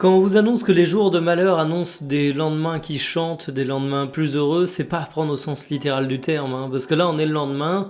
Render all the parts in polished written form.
Quand on vous annonce que les jours de malheur annoncent des lendemains qui chantent, des lendemains plus heureux, c'est pas à prendre au sens littéral du terme, hein, parce que là on est le lendemain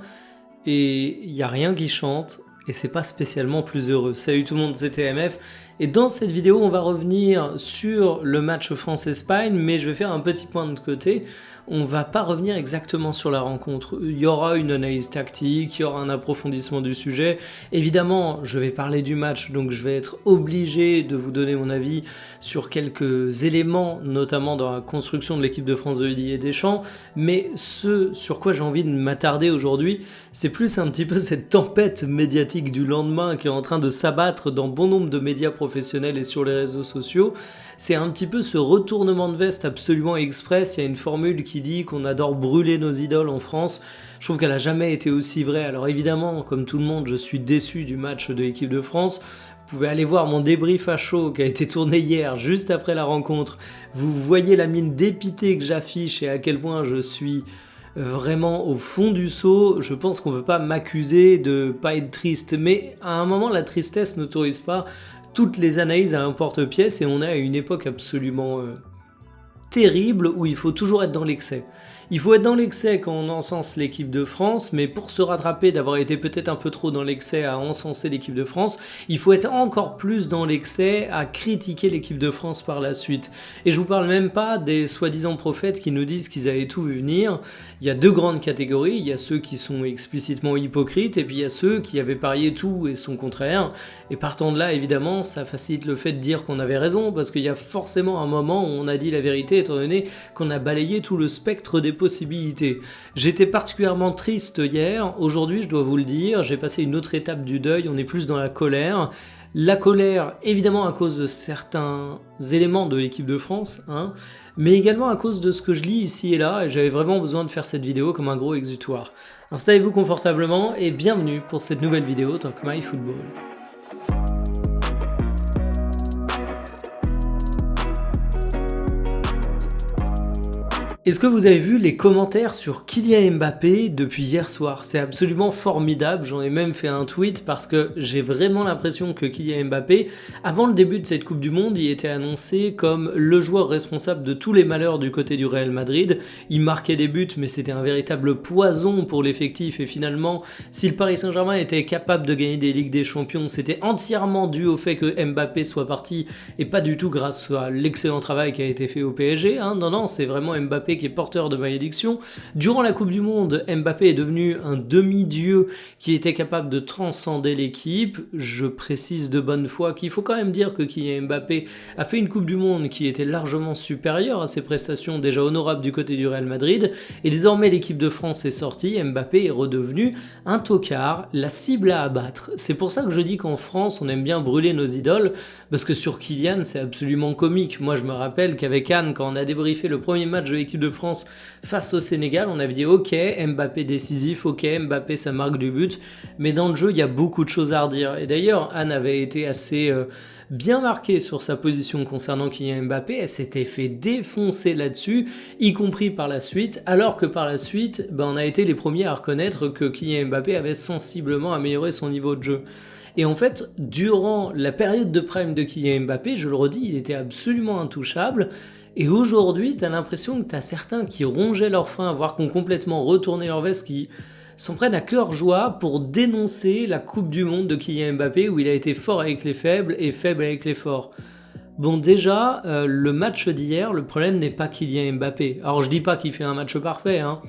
et il y a rien qui chante et c'est pas spécialement plus heureux. Salut tout le monde, c'est TMF et dans cette vidéo on va revenir sur le match France-Espagne, mais je vais faire un petit point de côté. On va pas revenir exactement sur la rencontre. Il y aura une analyse tactique, il y aura un approfondissement du sujet. Évidemment, je vais parler du match, donc je vais être obligé de vous donner mon avis sur quelques éléments, notamment dans la construction de l'équipe de France de Didier Deschamps. Mais ce sur quoi j'ai envie de m'attarder aujourd'hui, c'est plus un petit peu cette tempête médiatique du lendemain qui est en train de s'abattre dans bon nombre de médias professionnels et sur les réseaux sociaux. C'est un petit peu ce retournement de veste absolument express. Il y a une formule qui dit qu'on adore brûler nos idoles en France. Je trouve qu'elle n'a jamais été aussi vraie. Alors évidemment, comme tout le monde, je suis déçu du match de l'équipe de France. Vous pouvez aller voir mon débrief à chaud qui a été tourné hier, juste après la rencontre. Vous voyez la mine dépitée que j'affiche et à quel point je suis vraiment au fond du seau. Je pense qu'on ne peut pas m'accuser de pas être triste. Mais à un moment, la tristesse n'autorise pas toutes les analyses à l'emporte-pièce et on est à une époque absolument terrible où il faut toujours être dans l'excès. Il faut être dans l'excès quand on encense l'équipe de France, mais pour se rattraper d'avoir été peut-être un peu trop dans l'excès à encenser l'équipe de France, il faut être encore plus dans l'excès à critiquer l'équipe de France par la suite. Et je vous parle même pas des soi-disant prophètes qui nous disent qu'ils avaient tout vu venir. Il y a deux grandes catégories, il y a ceux qui sont explicitement hypocrites et puis il y a ceux qui avaient parié tout et son contraire. Et partant de là, évidemment, ça facilite le fait de dire qu'on avait raison, parce qu'il y a forcément un moment où on a dit la vérité, étant donné qu'on a balayé tout le spectre des possibilités. J'étais particulièrement triste hier. Aujourd'hui, je dois vous le dire, j'ai passé une autre étape du deuil. On est plus dans la colère. La colère, évidemment, à cause de certains éléments de l'équipe de France, hein, mais également à cause de ce que je lis ici et là, et j'avais vraiment besoin de faire cette vidéo comme un gros exutoire. Installez-vous confortablement et bienvenue pour cette nouvelle vidéo Talk My Football. Est-ce que vous avez vu les commentaires sur Kylian Mbappé depuis hier soir? C'est absolument formidable, j'en ai même fait un tweet parce que j'ai vraiment l'impression que Kylian Mbappé, avant le début de cette Coupe du Monde, il était annoncé comme le joueur responsable de tous les malheurs du côté du Real Madrid. Il marquait des buts, mais c'était un véritable poison pour l'effectif et finalement, si le Paris Saint-Germain était capable de gagner des Ligues des Champions, c'était entièrement dû au fait que Mbappé soit parti et pas du tout grâce à l'excellent travail qui a été fait au PSG. Hein. Non, c'est vraiment Mbappé qui est porteur de malédiction. Durant la Coupe du Monde, Mbappé est devenu un demi-dieu qui était capable de transcender l'équipe. Je précise de bonne foi qu'il faut quand même dire que Kylian Mbappé a fait une Coupe du Monde qui était largement supérieure à ses prestations déjà honorables du côté du Real Madrid. Et désormais, l'équipe de France est sortie. Mbappé est redevenu un tocard, la cible à abattre. C'est pour ça que je dis qu'en France, on aime bien brûler nos idoles, parce que sur Kylian, c'est absolument comique. Moi, je me rappelle qu'avec Anne, quand on a débriefé le premier match de l'équipe de France face au Sénégal, on avait dit ok, Mbappé décisif, ok, Mbappé ça marque du but, mais dans le jeu il y a beaucoup de choses à redire. Et d'ailleurs Anne avait été assez bien marquée sur sa position concernant Kylian Mbappé, elle s'était fait défoncer là-dessus, y compris par la suite, alors que par la suite, on a été les premiers à reconnaître que Kylian Mbappé avait sensiblement amélioré son niveau de jeu. Et en fait, durant la période de prime de Kylian Mbappé, je le redis, il était absolument intouchable. Et aujourd'hui, t'as l'impression que t'as certains qui rongeaient leur frein, voire qui ont complètement retourné leur veste, qui s'en prennent à cœur joie pour dénoncer la Coupe du Monde de Kylian Mbappé, où il a été fort avec les faibles et faible avec les forts. Bon, déjà, le match d'hier, le problème n'est pas Kylian Mbappé. Alors, je dis pas qu'il fait un match parfait, hein.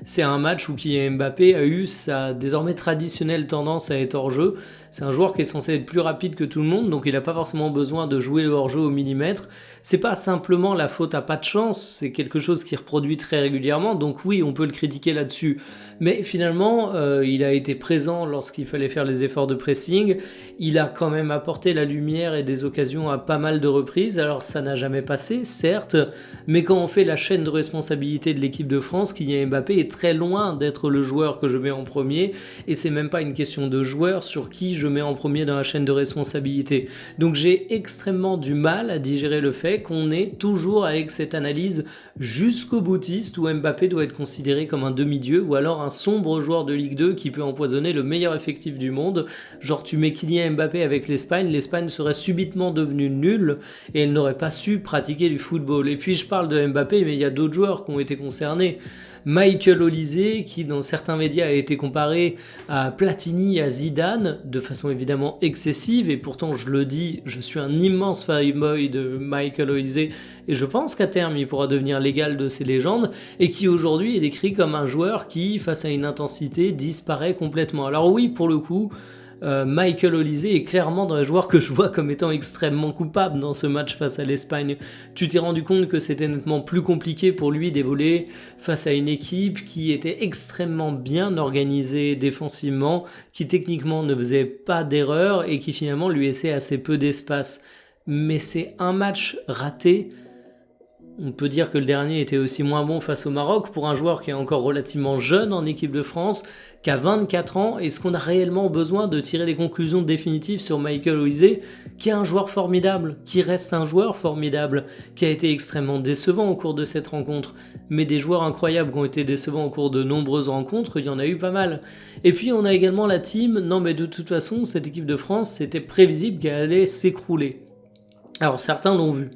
C'est un match où Kylian Mbappé a eu sa désormais traditionnelle tendance à être hors-jeu. C'est un joueur qui est censé être plus rapide que tout le monde, donc il n'a pas forcément besoin de jouer le hors-jeu au millimètre. C'est pas simplement la faute à pas de chance, c'est quelque chose qui reproduit très régulièrement, donc oui, on peut le critiquer là-dessus. Mais finalement, il a été présent lorsqu'il fallait faire les efforts de pressing, il a quand même apporté la lumière et des occasions à pas mal de reprises, alors ça n'a jamais passé, certes, mais quand on fait la chaîne de responsabilité de l'équipe de France, Kylian Mbappé est très loin d'être le joueur que je mets en premier, et c'est même pas une question de joueur sur qui je mets en premier dans la chaîne de responsabilité. Donc j'ai extrêmement du mal à digérer le fait qu'on est toujours avec cette analyse jusqu'au boutiste où Mbappé doit être considéré comme un demi-dieu ou alors un sombre joueur de Ligue 2 qui peut empoisonner le meilleur effectif du monde. Genre tu mets Kylian Mbappé avec l'Espagne serait subitement devenue nulle et elle n'aurait pas su pratiquer du football. Et puis je parle de Mbappé, mais il y a d'autres joueurs qui ont été concernés. Michael Olise, qui dans certains médias a été comparé à Platini, à Zidane, de façon évidemment excessive, et pourtant je le dis, je suis un immense fanboy de Michael Olise, et je pense qu'à terme il pourra devenir l'égal de ces légendes, et qui aujourd'hui est décrit comme un joueur qui, face à une intensité, disparaît complètement. Alors oui, pour le coup, Michael Olise est clairement dans les joueurs que je vois comme étant extrêmement coupable dans ce match face à l'Espagne. Tu t'es rendu compte que c'était nettement plus compliqué pour lui d'évoluer face à une équipe qui était extrêmement bien organisée défensivement, qui techniquement ne faisait pas d'erreurs et qui finalement lui laissait assez peu d'espace. Mais c'est un match raté. On peut dire que le dernier était aussi moins bon face au Maroc pour un joueur qui est encore relativement jeune en équipe de France, qu'à 24 ans. Est-ce qu'on a réellement besoin de tirer des conclusions définitives sur Michael Olise, qui est un joueur formidable, qui reste un joueur formidable, qui a été extrêmement décevant au cours de cette rencontre. Mais des joueurs incroyables qui ont été décevants au cours de nombreuses rencontres, il y en a eu pas mal. Et puis on a également la team, non mais de toute façon, cette équipe de France, c'était prévisible qu'elle allait s'écrouler. Alors certains l'ont vu.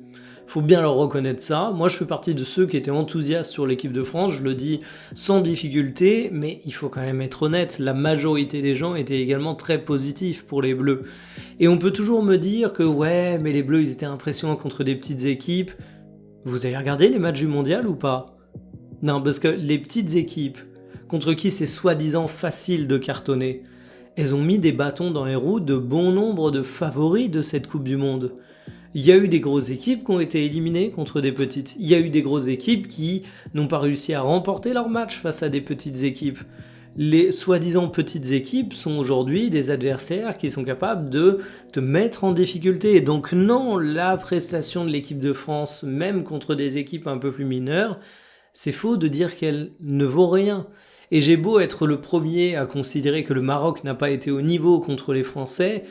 Faut bien leur reconnaître ça. Moi, je fais partie de ceux qui étaient enthousiastes sur l'équipe de France, je le dis sans difficulté, mais il faut quand même être honnête, la majorité des gens étaient également très positifs pour les Bleus. Et on peut toujours me dire que ouais, mais les Bleus, ils étaient impressionnants contre des petites équipes. Vous avez regardé les matchs du Mondial ou pas? Non, parce que les petites équipes, contre qui c'est soi-disant facile de cartonner, elles ont mis des bâtons dans les roues de bon nombre de favoris de cette Coupe du Monde. Il y a eu des grosses équipes qui ont été éliminées contre des petites. Il y a eu des grosses équipes qui n'ont pas réussi à remporter leur match face à des petites équipes. Les soi-disant petites équipes sont aujourd'hui des adversaires qui sont capables de te mettre en difficulté. Et donc non, la prestation de l'équipe de France, même contre des équipes un peu plus mineures, c'est faux de dire qu'elle ne vaut rien. Et j'ai beau être le premier à considérer que le Maroc n'a pas été au niveau contre les Français,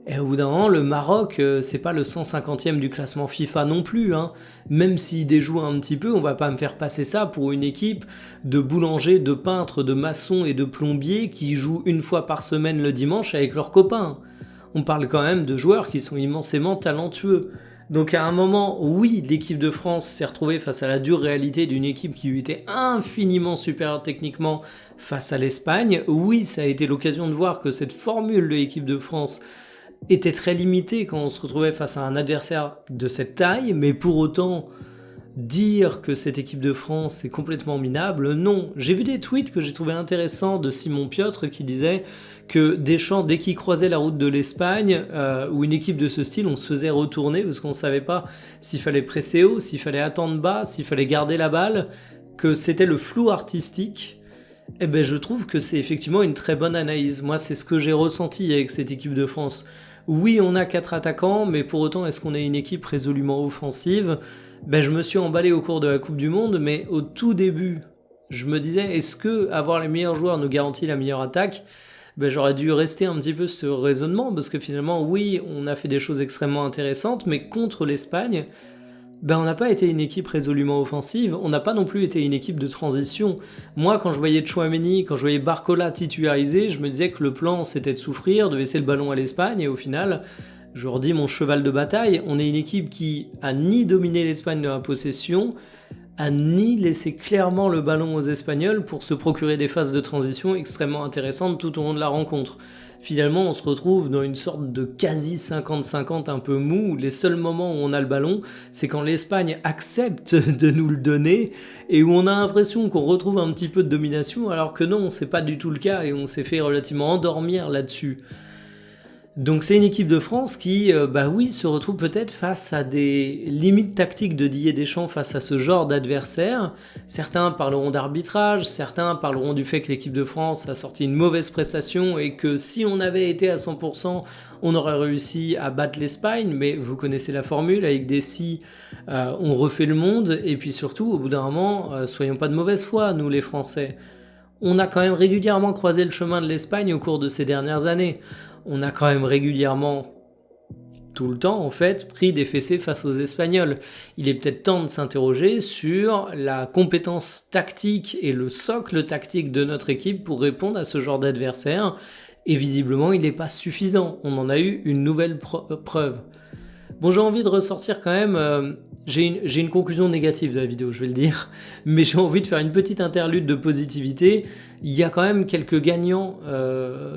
et au bout d'un moment, le Maroc, c'est pas le 150e du classement FIFA non plus, hein. Même s'il déjoue un petit peu, on va pas me faire passer ça pour une équipe de boulangers, de peintres, de maçons et de plombiers qui jouent une fois par semaine le dimanche avec leurs copains. On parle quand même de joueurs qui sont immensément talentueux. Donc à un moment, oui, l'équipe de France s'est retrouvée face à la dure réalité d'une équipe qui lui était infiniment supérieure techniquement face à l'Espagne. Oui, ça a été l'occasion de voir que cette formule de l'équipe de France était très limité quand on se retrouvait face à un adversaire de cette taille, mais pour autant, dire que cette équipe de France est complètement minable, non. J'ai vu des tweets que j'ai trouvé intéressants de Simon Piotre qui disait que Deschamps, dès qu'il croisait la route de l'Espagne, ou une équipe de ce style, on se faisait retourner parce qu'on ne savait pas s'il fallait presser haut, s'il fallait attendre bas, s'il fallait garder la balle, que c'était le flou artistique. Eh ben, je trouve que c'est effectivement une très bonne analyse. Moi, c'est ce que j'ai ressenti avec cette équipe de France. Oui, on a 4 attaquants, mais pour autant, est-ce qu'on est une équipe résolument offensive? Ben, je me suis emballé au cours de la Coupe du Monde, mais au tout début, je me disais, est-ce que avoir les meilleurs joueurs nous garantit la meilleure attaque? Ben, j'aurais dû rester un petit peu sur ce raisonnement, parce que finalement, oui, on a fait des choses extrêmement intéressantes, mais contre l'Espagne, ben on n'a pas été une équipe résolument offensive, on n'a pas non plus été une équipe de transition. Moi, quand je voyais Tchouaméni, quand je voyais Barcola titularisé, je me disais que le plan c'était de souffrir, de laisser le ballon à l'Espagne, et au final, je redis mon cheval de bataille, on est une équipe qui a ni dominé l'Espagne de la possession, a ni laissé clairement le ballon aux Espagnols pour se procurer des phases de transition extrêmement intéressantes tout au long de la rencontre. Finalement, on se retrouve dans une sorte de quasi 50-50 un peu mou, où les seuls moments où on a le ballon, c'est quand l'Espagne accepte de nous le donner, et où on a l'impression qu'on retrouve un petit peu de domination, alors que non, c'est pas du tout le cas, et on s'est fait relativement endormir là-dessus. Donc c'est une équipe de France qui, se retrouve peut-être face à des limites tactiques de Didier Deschamps face à ce genre d'adversaire. Certains parleront d'arbitrage, certains parleront du fait que l'équipe de France a sorti une mauvaise prestation et que si on avait été à 100%, on aurait réussi à battre l'Espagne, mais vous connaissez la formule, avec des si, on refait le monde, et puis surtout, au bout d'un moment, soyons pas de mauvaise foi, nous les Français. On a quand même régulièrement croisé le chemin de l'Espagne au cours de ces dernières années. on a quand même régulièrement, tout le temps en fait, pris des fessées face aux Espagnols. Il est peut-être temps de s'interroger sur la compétence tactique et le socle tactique de notre équipe pour répondre à ce genre d'adversaire. Et visiblement, il n'est pas suffisant. On en a eu une nouvelle preuve. Bon, j'ai envie de ressortir quand même, j'ai une conclusion négative de la vidéo, je vais le dire, mais j'ai envie de faire une petite interlude de positivité. Il y a quand même quelques gagnants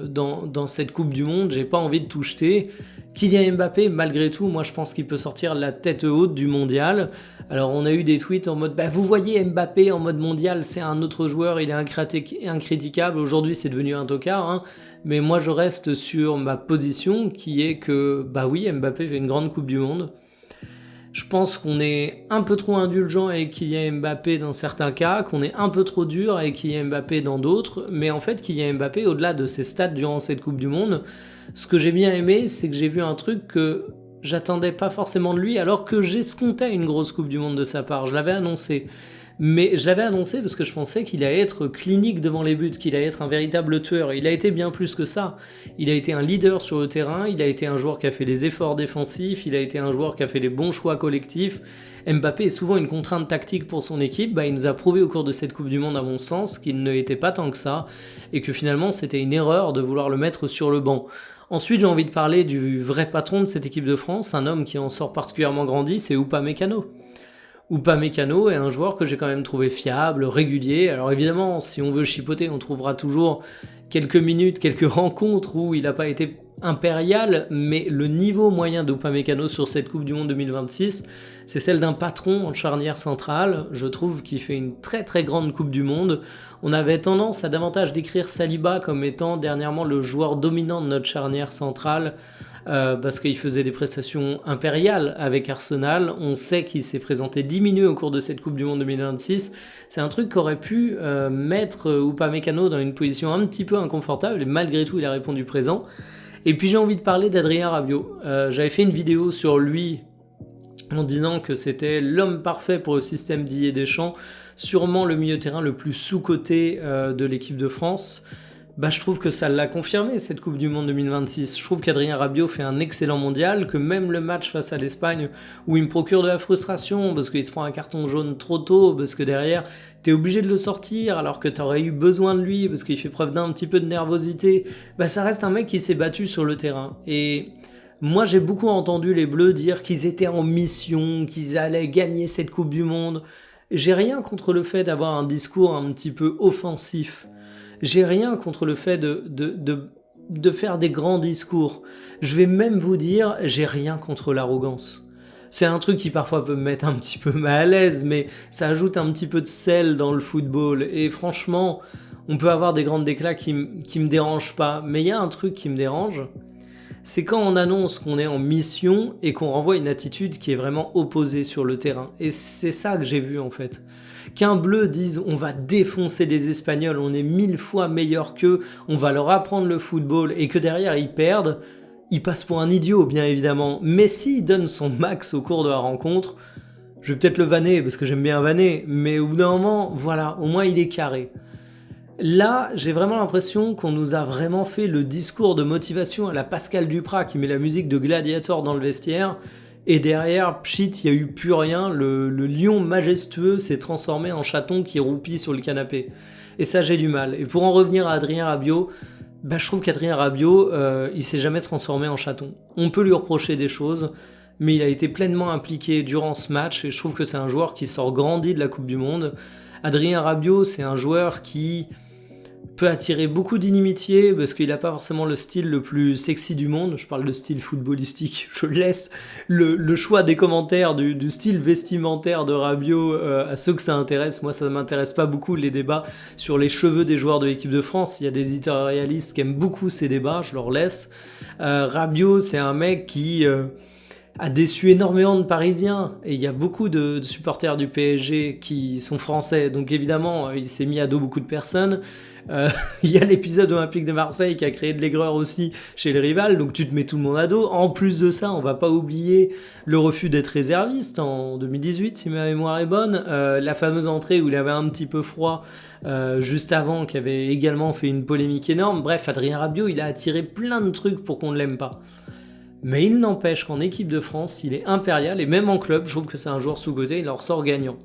dans cette Coupe du Monde, j'ai pas envie de tout jeter. Kylian Mbappé, malgré tout, moi je pense qu'il peut sortir la tête haute du mondial. Alors on a eu des tweets en mode « vous voyez Mbappé en mode mondial, c'est un autre joueur, il est incritiquable, aujourd'hui c'est devenu un tocard hein. ». Mais moi je reste sur ma position qui est que oui, Mbappé fait une grande Coupe du Monde. Je pense qu'on est un peu trop indulgent avec Kylian Mbappé dans certains cas, qu'on est un peu trop dur avec Kylian Mbappé dans d'autres, mais en fait Kylian Mbappé, au-delà de ses stats durant cette Coupe du Monde, ce que j'ai bien aimé, c'est que j'ai vu un truc que j'attendais pas forcément de lui, alors que j'escomptais une grosse Coupe du Monde de sa part, je l'avais annoncé. Mais je l'avais annoncé parce que je pensais qu'il allait être clinique devant les buts, qu'il allait être un véritable tueur. Il a été bien plus que ça. Il a été un leader sur le terrain, il a été un joueur qui a fait les efforts défensifs, il a été un joueur qui a fait les bons choix collectifs. Mbappé est souvent une contrainte tactique pour son équipe. Il nous a prouvé au cours de cette Coupe du Monde, à mon sens, qu'il ne l'était pas tant que ça et que finalement c'était une erreur de vouloir le mettre sur le banc. Ensuite, j'ai envie de parler du vrai patron de cette équipe de France, un homme qui en sort particulièrement grandi, c'est Upamecano. Upamecano est un joueur que j'ai quand même trouvé fiable, régulier. Alors évidemment, si on veut chipoter, on trouvera toujours quelques minutes, quelques rencontres où il n'a pas été impérial, mais le niveau moyen d'Upamecano sur cette Coupe du Monde 2026, c'est celle d'un patron en charnière centrale. Je trouve qu'il fait une très très grande Coupe du Monde. On avait tendance à davantage décrire Saliba comme étant dernièrement le joueur dominant de notre charnière centrale, parce qu'il faisait des prestations impériales avec Arsenal. On sait qu'il s'est présenté diminué au cours de cette Coupe du Monde 2026. C'est un truc qu'aurait pu mettre Upamecano dans une position un petit peu inconfortable, et malgré tout il a répondu présent. Et puis j'ai envie de parler d'Adrien Rabiot. J'avais fait une vidéo sur lui en disant que c'était l'homme parfait pour le système Didier Deschamps, sûrement le milieu terrain le plus sous-coté de l'équipe de France. Je trouve que ça l'a confirmé cette Coupe du Monde 2026. Je trouve qu'Adrien Rabiot fait un excellent mondial, que même le match face à l'Espagne où il me procure de la frustration parce qu'il se prend un carton jaune trop tôt, parce que derrière t'es obligé de le sortir alors que t'aurais eu besoin de lui parce qu'il fait preuve d'un petit peu de nervosité, ça reste un mec qui s'est battu sur le terrain. Et moi j'ai beaucoup entendu les Bleus dire qu'ils étaient en mission, qu'ils allaient gagner cette Coupe du Monde. J'ai rien contre le fait d'avoir un discours un petit peu offensif. J'ai rien contre le fait de faire des grands discours. Je vais même vous dire, j'ai rien contre l'arrogance. C'est un truc qui parfois peut me mettre un petit peu mal à l'aise, mais ça ajoute un petit peu de sel dans le football. Et franchement, on peut avoir des grandes déclats qui me dérangent pas. Mais il y a un truc qui me dérange, c'est quand on annonce qu'on est en mission et qu'on renvoie une attitude qui est vraiment opposée sur le terrain. Et c'est ça que j'ai vu en fait. Qu'un bleu dise on va défoncer les Espagnols, on est 1000 fois meilleur qu'eux, on va leur apprendre le football, et que derrière ils perdent, ils passent pour un idiot bien évidemment. Mais s'il donne son max au cours de la rencontre, je vais peut-être le vanner parce que j'aime bien vanner, mais au bout d'un moment, voilà, au moins il est carré. Là, j'ai vraiment l'impression qu'on nous a vraiment fait le discours de motivation à la Pascal Duprat qui met la musique de Gladiator dans le vestiaire. Et derrière, pchit, il n'y a eu plus rien, le lion majestueux s'est transformé en chaton qui roupit sur le canapé. Et ça, j'ai du mal. Et pour en revenir à Adrien Rabiot, je trouve qu'Adrien Rabiot, il s'est jamais transformé en chaton. On peut lui reprocher des choses, mais il a été pleinement impliqué durant ce match, et je trouve que c'est un joueur qui sort grandi de la Coupe du Monde. Adrien Rabiot, c'est un joueur qui peut attirer beaucoup d'inimitié parce qu'il n'a pas forcément le style le plus sexy du monde. Je parle de style footballistique, je laisse le choix des commentaires du style vestimentaire de Rabiot à ceux que ça intéresse. Moi ça ne m'intéresse pas beaucoup les débats sur les cheveux des joueurs de l'équipe de France. Il y a des éditorialistes qui aiment beaucoup ces débats, je leur laisse. Rabiot, c'est un mec qui a déçu énormément de Parisiens, et il y a beaucoup de supporters du PSG qui sont français, donc évidemment il s'est mis à dos beaucoup de personnes. Il y a l'épisode Olympique de Marseille qui a créé de l'aigreur aussi chez les rivales, donc tu te mets tout le monde à dos. En plus de ça, on va pas oublier le refus d'être réserviste en 2018, si ma mémoire est bonne, la fameuse entrée où il avait un petit peu froid juste avant, qui avait également fait une polémique énorme. Bref, Adrien Rabiot, il a attiré plein de trucs pour qu'on ne l'aime pas. Mais il n'empêche qu'en équipe de France, il est impérial, et même en club, je trouve que c'est un joueur sous-coté, il en ressort gagnant.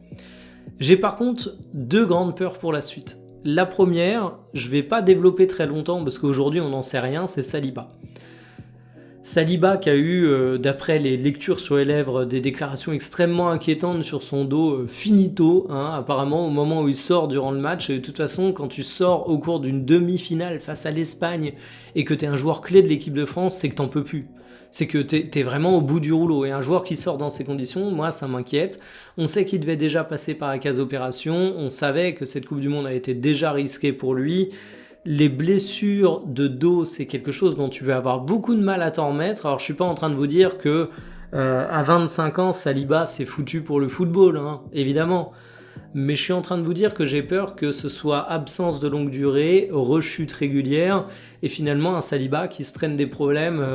J'ai par contre 2 grandes peurs pour la suite. La première, je vais pas développer très longtemps parce qu'aujourd'hui on n'en sait rien, c'est Saliba. Saliba qui a eu, d'après les lectures sur les lèvres, des déclarations extrêmement inquiétantes sur son dos finito, apparemment au moment où il sort durant le match. Et de toute façon, quand tu sors au cours d'une demi-finale face à l'Espagne et que t'es un joueur clé de l'équipe de France, c'est que t'en peux plus. C'est que t'es vraiment au bout du rouleau. Et un joueur qui sort dans ces conditions, moi ça m'inquiète. On sait qu'il devait déjà passer par la case opération, on savait que cette Coupe du Monde a été déjà risquée pour lui. Les blessures de dos, c'est quelque chose dont tu vas avoir beaucoup de mal à t'en remettre. Alors je suis pas en train de vous dire que à 25 ans, Saliba c'est foutu pour le football, évidemment. Mais je suis en train de vous dire que j'ai peur que ce soit absence de longue durée, rechute régulière, et finalement un Saliba qui se traîne des problèmes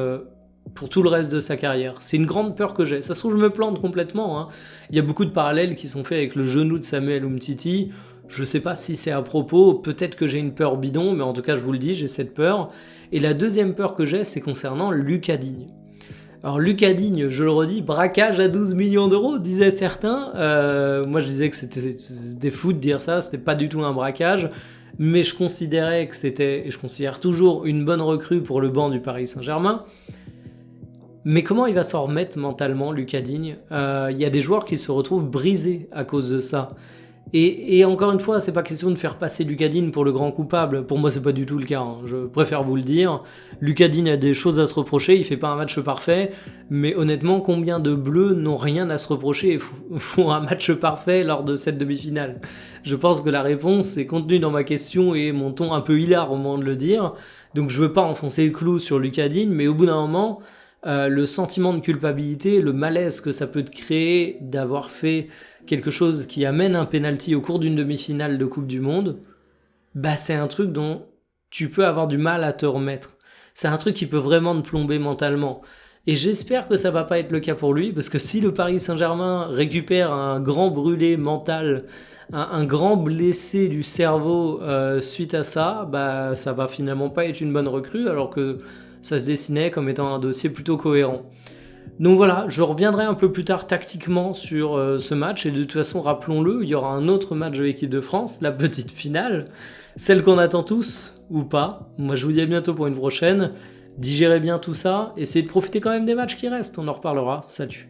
pour tout le reste de sa carrière. C'est une grande peur que j'ai. Ça se trouve, je me plante complètement. Il y a beaucoup de parallèles qui sont faits avec le genou de Samuel Umtiti. Je sais pas si c'est à propos, peut-être que j'ai une peur bidon, mais en tout cas, je vous le dis, j'ai cette peur. Et la deuxième peur que j'ai, c'est concernant Lucas Digne. Alors Lucas Digne, je le redis, braquage à 12 millions d'euros, disaient certains. Moi, je disais que c'était fou de dire ça, c'était pas du tout un braquage. Mais je considérais que c'était, et je considère toujours, une bonne recrue pour le banc du Paris Saint-Germain. Mais comment il va s'en remettre mentalement, Lucas Digne ? Il y a des joueurs qui se retrouvent brisés à cause de ça. Et encore une fois, c'est pas question de faire passer Lucas Digne pour le grand coupable. Pour moi, c'est pas du tout le cas. Je préfère vous le dire. Lucas Digne a des choses à se reprocher. Il fait pas un match parfait. Mais honnêtement, combien de Bleus n'ont rien à se reprocher et font un match parfait lors de cette demi-finale ? Je pense que la réponse est contenue dans ma question et mon ton un peu hilar au moment de le dire. Donc je veux pas enfoncer le clou sur Lucas Digne, mais au bout d'un moment, le sentiment de culpabilité, le malaise que ça peut te créer d'avoir fait quelque chose qui amène un penalty au cours d'une demi-finale de Coupe du Monde, c'est un truc dont tu peux avoir du mal à te remettre. C'est un truc qui peut vraiment te plomber mentalement. Et j'espère que ça va pas être le cas pour lui, parce que si le Paris Saint-Germain récupère un grand brûlé mental, un grand blessé du cerveau suite à ça, ça va finalement pas être une bonne recrue, alors que ça se dessinait comme étant un dossier plutôt cohérent. Donc voilà, je reviendrai un peu plus tard tactiquement sur ce match, et de toute façon, rappelons-le, il y aura un autre match de l'équipe de France, la petite finale, celle qu'on attend tous, ou pas. Moi je vous dis à bientôt pour une prochaine, digérez bien tout ça, essayez de profiter quand même des matchs qui restent, on en reparlera, salut.